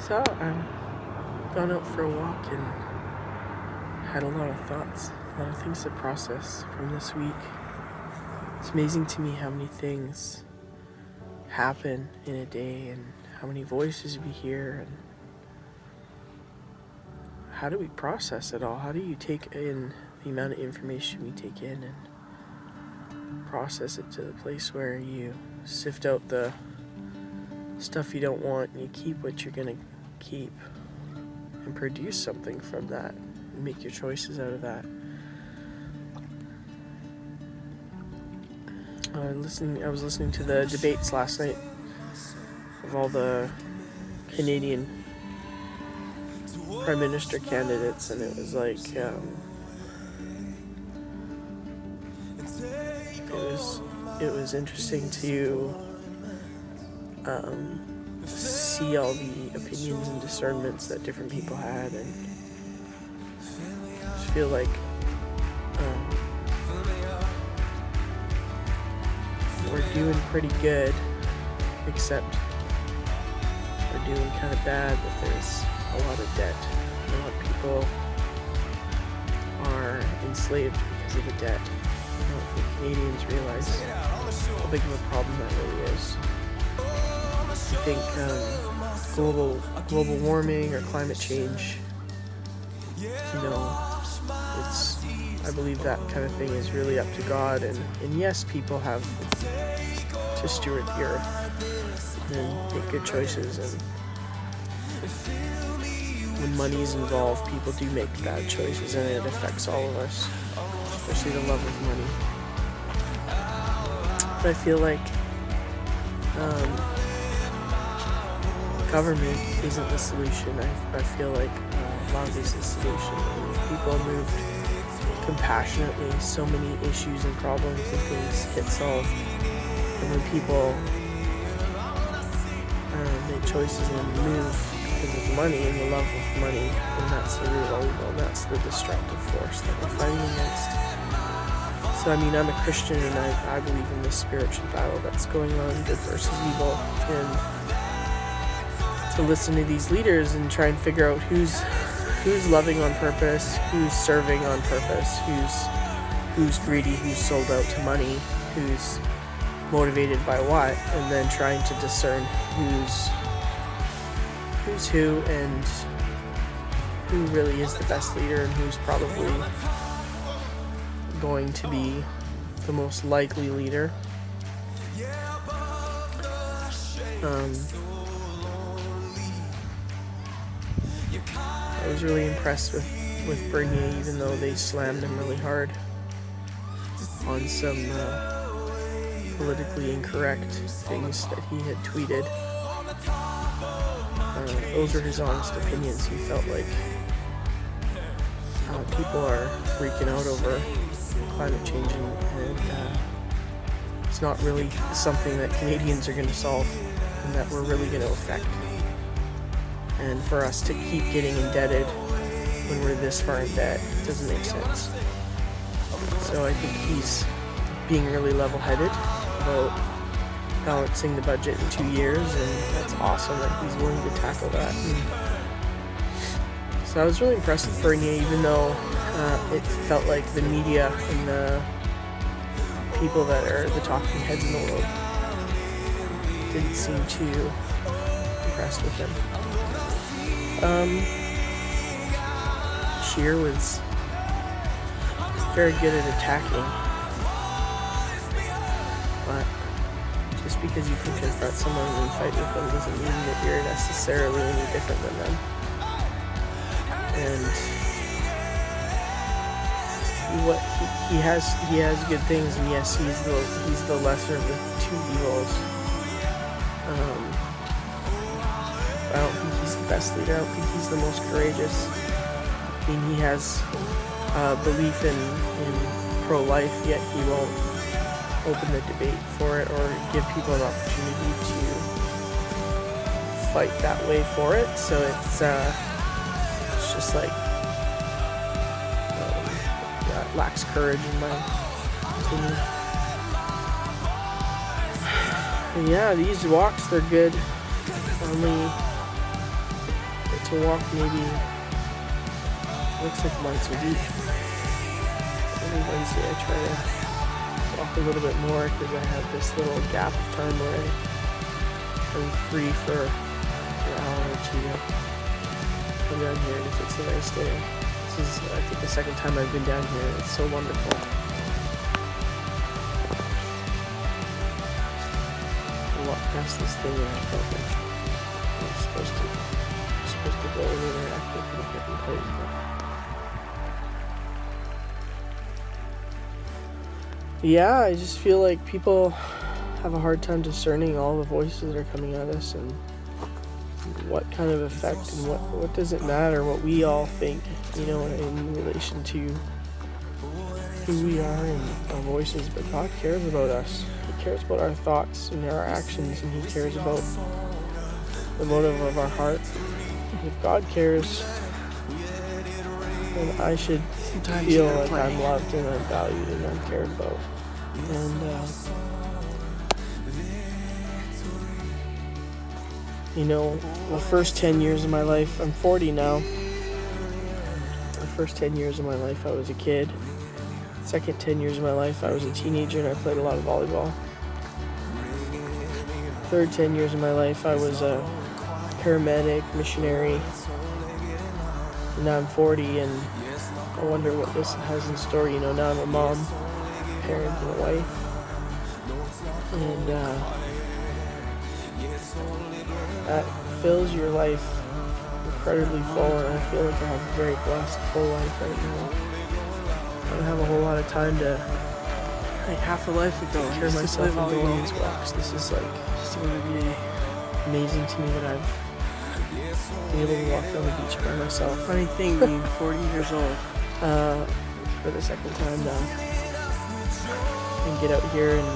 So I've gone out for a walk and had a lot of thoughts, a lot of things to process from this week. It's amazing to me how many things happen in a day and how many voices we hear, and how do we process it all? How do you take in the amount of information we take in and process it to the place where you sift out the stuff you don't want and you keep what you're going to keep and produce something from that and make your choices out of that? I was listening to the debates last night of all the Canadian Prime Minister candidates, and it was like it was interesting to see all the opinions and discernments that different people had, and I just feel like we're doing pretty good, except we're doing kind of bad, that there's a lot of debt. A lot of people are enslaved because of the debt. I don't think Canadians realize how big of a problem that really is. I think global warming or climate change, I believe that kind of thing is really up to God, and yes, people have to steward the earth and make good choices, and when money is involved, people do make bad choices, and it affects all of us, especially the love of money. But I feel like government isn't the solution. I feel like love is the solution. And if people moved compassionately, so many issues and problems and things get solved. And when people make choices and move because of money and the love of money, and that's the root of evil, and that's the destructive force that we're fighting against. So I mean, I'm a Christian, and I believe in this spiritual battle that's going on, good versus evil, and to listen to these leaders and try and figure out who's loving on purpose, who's serving on purpose, who's greedy, who's sold out to money, who's motivated by what, and then trying to discern who's who and who really is the best leader and who's probably going to be the most likely leader. I was really impressed with Bernier, even though they slammed him really hard on some politically incorrect things that he had tweeted. Those are his honest opinions. He felt like people are freaking out over climate change, and it's not really something that Canadians are going to solve and that we're really going to affect. And for us to keep getting indebted when we're this far in debt doesn't make sense. So I think he's being really level-headed about balancing the budget in 2 years, and that's awesome that he's willing to tackle that. And so I was really impressed with Bernier, even though it felt like the media and the people that are the talking heads in the world didn't seem too impressed with him. Scheer was very good at attacking, but just because you can confront someone and fight with them doesn't mean that you're necessarily any different than them. And he has good things, and yes, he's the lesser of the two evils. I don't think he's the best leader. I don't think he's the most courageous. I mean, he has belief in pro-life, yet he won't open the debate for it or give people an opportunity to fight that way for it. So it's just like that lacks courage in my opinion. And yeah, these walks, they're good. Only to walk maybe, looks like once a week. Every Wednesday I try to walk a little bit more because I have this little gap of time where I'm free for an hour or two to come down here, and if it's a nice day. This is, I think, the second time I've been down here. It's so wonderful. I walked past this thing and I felt like I'm supposed to go and interact with it and play with it. Yeah, I just feel like people have a hard time discerning all the voices that are coming at us and what kind of effect and what does it matter what we all think, in relation to who we are and our voices. But God cares about us. He cares about our thoughts and our actions, and He cares about the motive of our heart. If God cares, then I should feel like I'm loved and I'm valued and I'm cared about. And the first 10 years of my life, I'm 40 now. The first 10 years of my life I was a kid. Second 10 years of my life I was a teenager and I played a lot of volleyball. Third 10 years of my life I was a paramedic, missionary. And now I'm 40 and I wonder what this has in store. Now I'm a mom, parent, and a wife. And that fills your life incredibly full, and I feel like I have a very blessed, full life right now. I don't have a whole lot of time to, like half a life ago, I used to myself and go on these walks. This is like just going to be amazing to me that I've been able to walk down the beach by myself. Funny thing, being 40 years old. For the second time now. And get out here and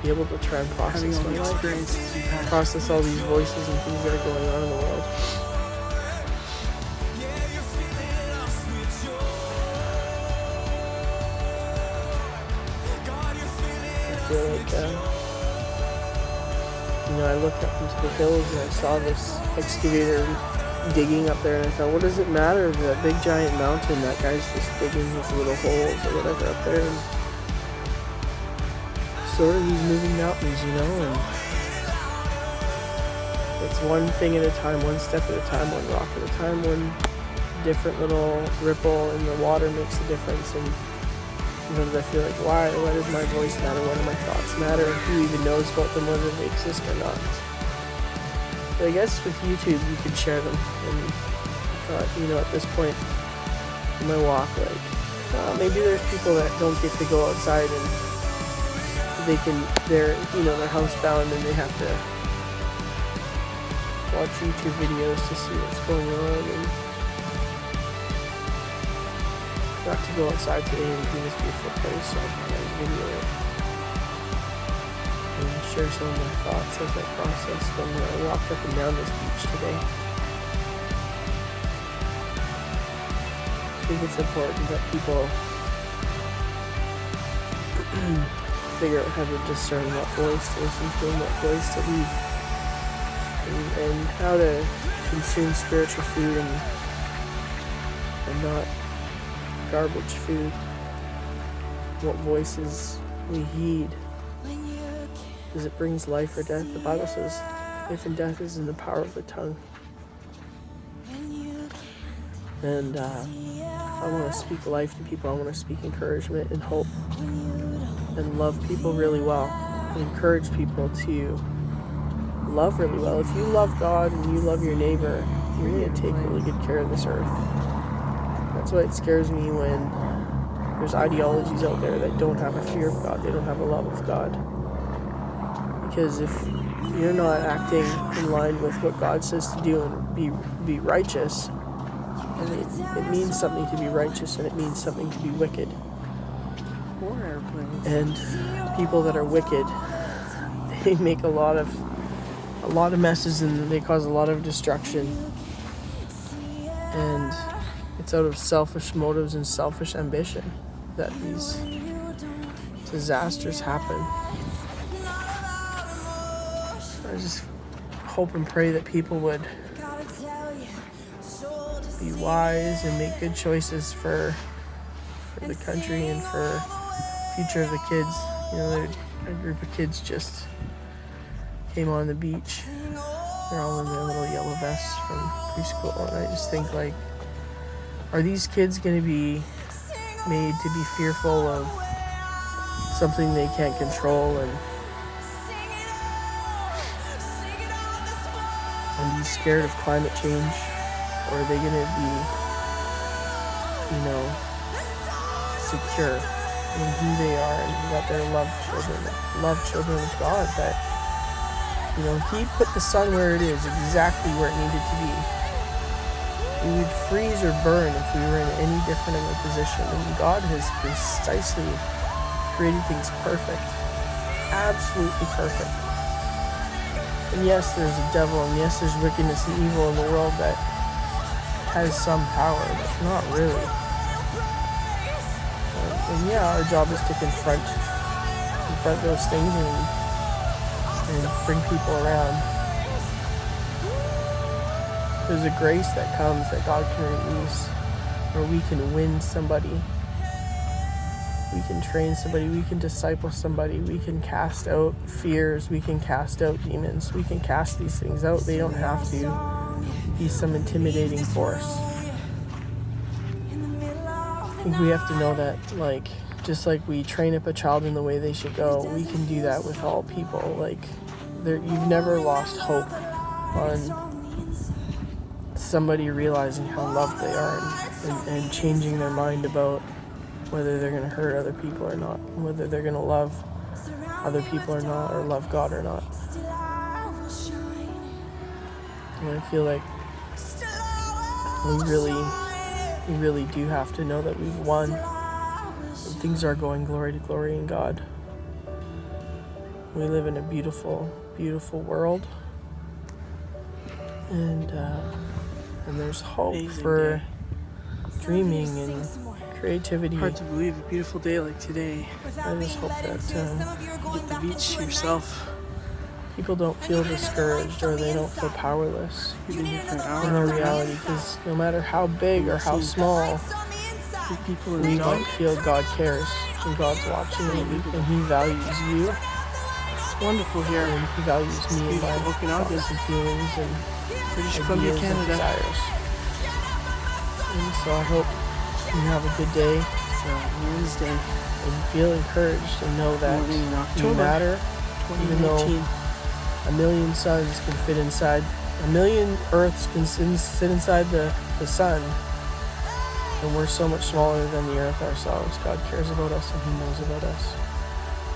be able to try and process my life. Process all these voices and things that are going on in the world. I feel like, I looked up into the hills and I saw this excavator digging up there, and I thought, what does it matter? That big giant mountain, that guy's just digging his little holes or whatever up there, and sort of these moving mountains, and it's one thing at a time, one step at a time, one rock at a time, one different little ripple in the water makes a difference. And sometimes I feel like, why does my voice matter? Why do my thoughts matter? Who even knows about them, whether they exist or not? But I guess with YouTube, you can share them. And at this point in my walk, maybe there's people that don't get to go outside and they're housebound and they have to watch YouTube videos to see what's going on. And got to go outside today and do this beautiful place, so I can video it and share some of my thoughts as I process them when I walked up and down this beach today. I think it's important that people figure out how to discern what voice to listen to and what voice to leave, and how to consume spiritual food and not garbage food. What voices we heed, because it brings life or death. The Bible says life and death is in the power of the tongue. And I want to speak life to people. I want to speak encouragement and hope and love people really well and encourage people to love really well. If you love God and you love your neighbor, you're going to take really good care of this earth. That's why it scares me when there's ideologies out there that don't have a fear of God. They don't have a love of God. Because if you're not acting in line with what God says to do and be righteous, and it means something to be righteous, and it means something to be wicked. And people that are wicked, they make a lot of messes and they cause a lot of destruction. And it's out of selfish motives and selfish ambition that these disasters happen. I just hope and pray that people would be wise and make good choices for the country and for the future of the kids. You know, a group of kids just came on the beach. They're all in their little yellow vests from preschool, and I just think, like, are these kids going to be made to be fearful of something they can't control and be scared of climate change? Or are they going to be, you know, secure in who they are and that they're loved children of God, that, you know, He put the sun where it is, exactly where it needed to be. We would freeze or burn if we were in any different of a position, and God has precisely created things perfect, absolutely perfect. And yes, there's a devil, and yes, there's wickedness and evil in the world that has some power, but not really. And yeah, our job is to confront those things and bring people around. There's a grace that comes that God can release, where we can win somebody, we can train somebody, we can disciple somebody, we can cast out fears, we can cast out demons, we can cast these things out. They don't have to be some intimidating force. I think we have to know that, like, just like we train up a child in the way they should go, we can do that with all people. Like, you've never lost hope on somebody realizing how loved they are and changing their mind about whether they're going to hurt other people or not, whether they're going to love other people or not, or love God or not. And I feel like we really do have to know that we've won, and things are going glory to glory in God. We live in a beautiful, beautiful world, and there's hope for dreaming and creativity. Hard to believe a beautiful day like today. I just hope that Get the beach to yourself. people don't feel discouraged or they don't feel powerless You've been here for an in hour our already. reality, because no matter how big or how small, Good people in we the might dark. feel God cares and God's watching and He values you It's wonderful here. and He values me and my Beautiful Okanagan. thoughts and feelings and British Columbia, ideas and Canada. desires. And so I hope you have a good day It's Wednesday, and feel encouraged and know that morning in you October matter, even though 2019. a million suns can fit inside, a million earths can sit inside the sun, and we're so much smaller than the earth ourselves. God cares about us and He knows about us.